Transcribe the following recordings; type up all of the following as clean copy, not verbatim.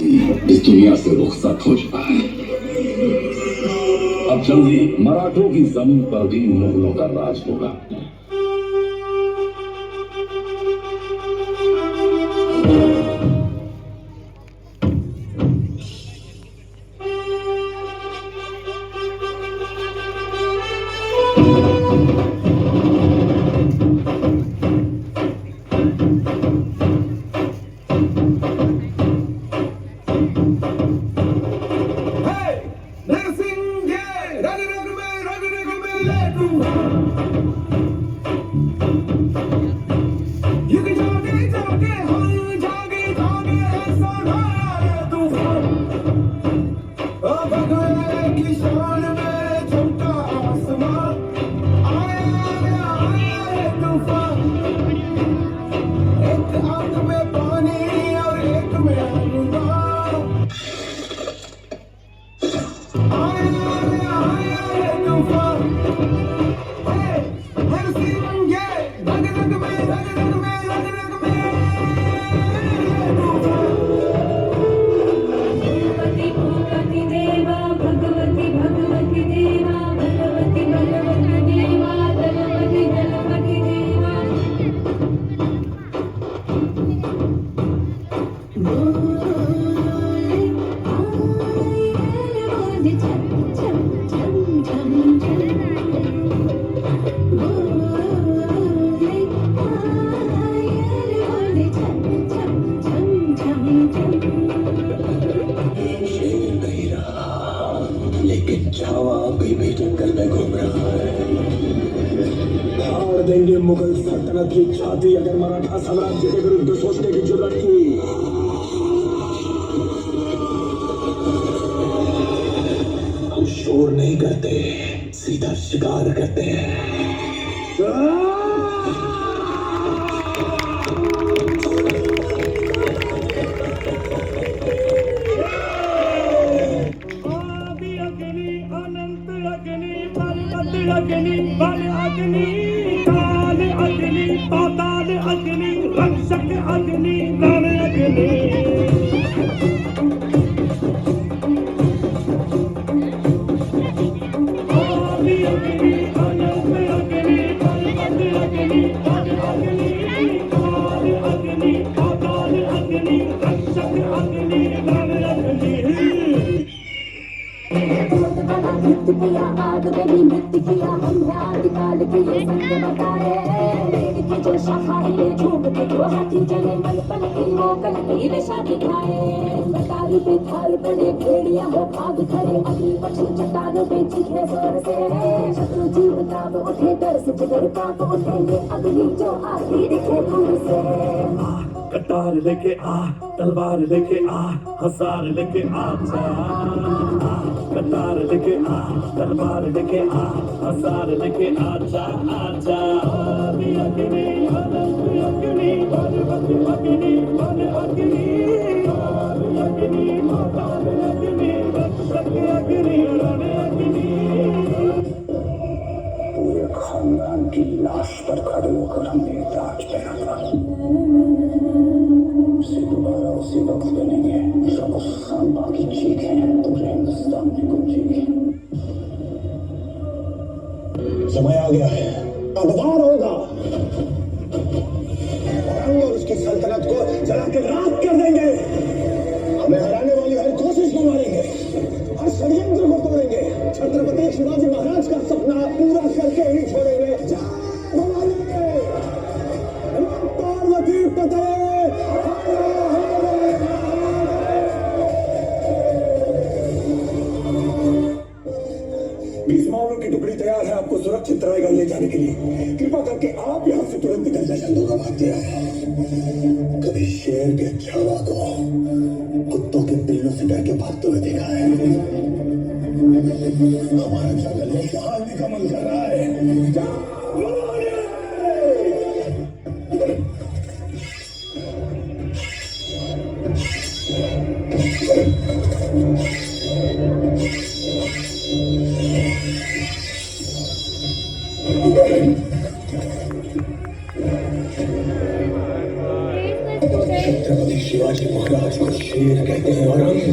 इस दुनिया से रुखसत हो चुका है। अब जल्दी मराठों की जमीन पर भी मुगलों का राज होगा। लेकिन छावा अभी भी जंगल में घूम रहा है। फाड़ देंगे मुगल सल्तनत की छाती अगर मराठा साम्राज्य के विरुद्ध सोचने की जरूरत की। हम शोर नहीं करते, सीधा शिकार करते हैं। अग्नि बल अग्नि काल अग्नि पाताल अग्नि रक्षक अग्नि रण अग्नि आदि अग्नि अनंत अग्नि बल अग्नि बल अग्नि काल अग्नि पाताल अग्नि रक्षक अग्नि रण अग्नि किया आग गली मृत्यु किया हमने आदिकाल के ये संग बताए पेड़ की जो शाखा हिले झूम के जो हाथी चले मन पल की वो कल की दिशा दिखाए कटारी पे थार बने भेड़िया हो भाग खड़े अग्नि पक्षी चट्टानों पे चीखे जोर से शत्रु जीव कांप उठे डर से जिगर कांप उठे ये अग्नि जो आती दिखे दूर से कटार लेके आ तलवार लेके आ हसार लेके आ जा कटार लेके आ तलवार लेके आ हसार लेके आ जा आदि अग्नि अनंत अग्नि भगवती अग्नि बल अग्नि आदि अग्नि पाताल अग्नि रक्षक अग्नि रण अग्नि पूरे खानदान की लाश पर खड़े होकर हमने ताज पहना था। उसे दोबारा उसी वक्त बनेंगे जब उस सांबा की चीखें पूरे हिंदुस्तान में गूंजेगी। समय आ गया है, अवतार होगा और उसकी सल्तनत को जला के राख कर देंगे। हमें हराने वाली हर कोशिश को मारेंगे, हर षड्यंत्र को तोड़ेंगे। छत्रपति शिवाजी महाराज का सपना पूरा करके ही छोड़ेंगे। पार्वती पते की टुकड़ी तैयार है आपको सुरक्षित रायगढ़ ले जाने के लिए। कृपा करके आप यहाँ से तुरंत निकल जाए। चंदू का भाग दिया है। कभी शेर के छावा को कुत्तों के पिल्लों से डर के भागते हुए देखा है। हमारा जंगल में शहारने का मन कर रहा है। छत्रपति शिवाजी महाराज को शेर कहते हैं औरंग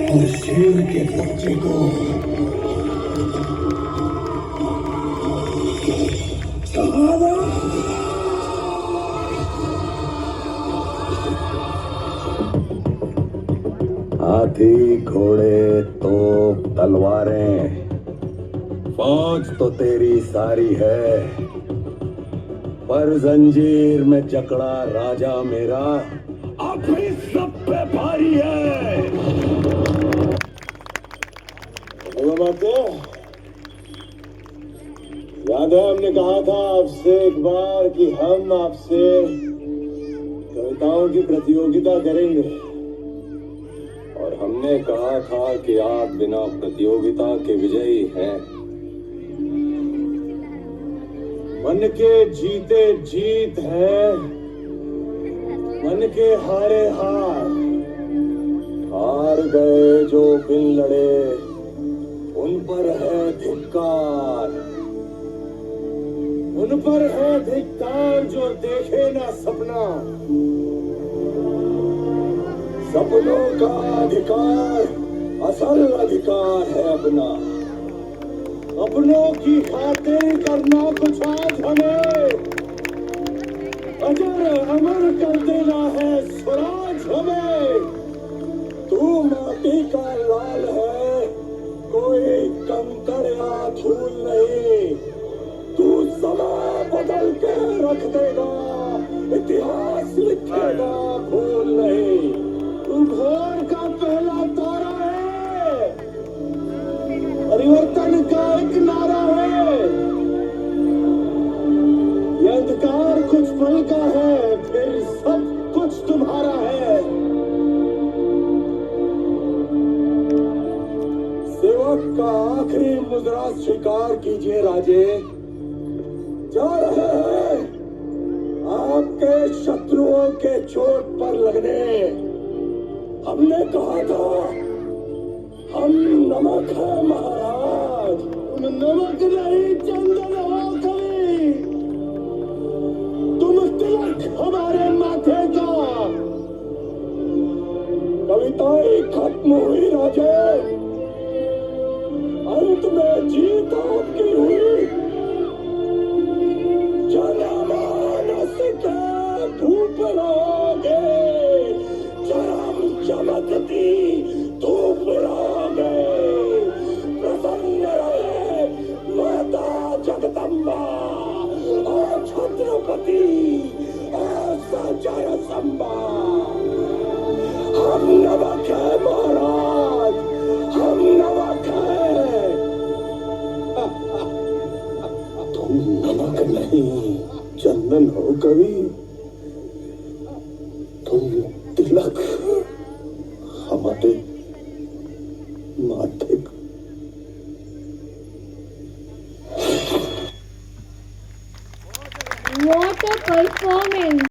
और शेर के बच्चे को हाथी घोड़े तोप तलवारें फौज तो तेरी सारी है, पर जंजीर में जकड़ा राजा मेरा अभी सब पे भारी है। याद है हमने कहा था आपसे एक बार कि हम आपसे कविताओं की प्रतियोगिता करेंगे, और हमने कहा था कि आप बिना प्रतियोगिता के विजयी हैं। मन के जीते जीत है, मन के हारे हार। हार गए जो बिन लड़े उन पर है धिक्कार, उन पर है धिक्कार जो देखे ना सपना। सपनों का अधिकार असल अधिकार है अपना, अपनों की खातिर करना कुछ आज हमें, अजर अमर कर देना है स्वराज हमें। तू माटी का लाल है, कोई कंकड़ या धूल नहीं। तू समय बदल के रख देगा, इतिहास लिखेगा भूल नहीं। तू भोर का पहला तारा है, परिवर्तन का एक नारा है। ये अंधकार कुछ पल का है, फिर सब कुछ तुम्हारा है। सेवक का आखिरी मुद्रा स्वीकार कीजिए राजे। जा रहे हैं आपके शत्रुओं के चोट पर लगने। हमने कहा था हम नमक है महाराज, तुम नमक नहीं चंदन हो कभी। तुम तिलक हमारे माथे का। कविताएं खत्म हुई राजे, अंत में जीत आपकी हुई। जनमानस के धूप रहोगे, चरम चमकती धूप रहोगे। प्रसन्न रहे माता जगदम्बा और छत्रपति ऐसा जयसंबा। हम नमक है महाराज, हम नमक है। तुम नमक नहीं चंदन हो कवि, तुम तिलक हमारे माथे। What a performance!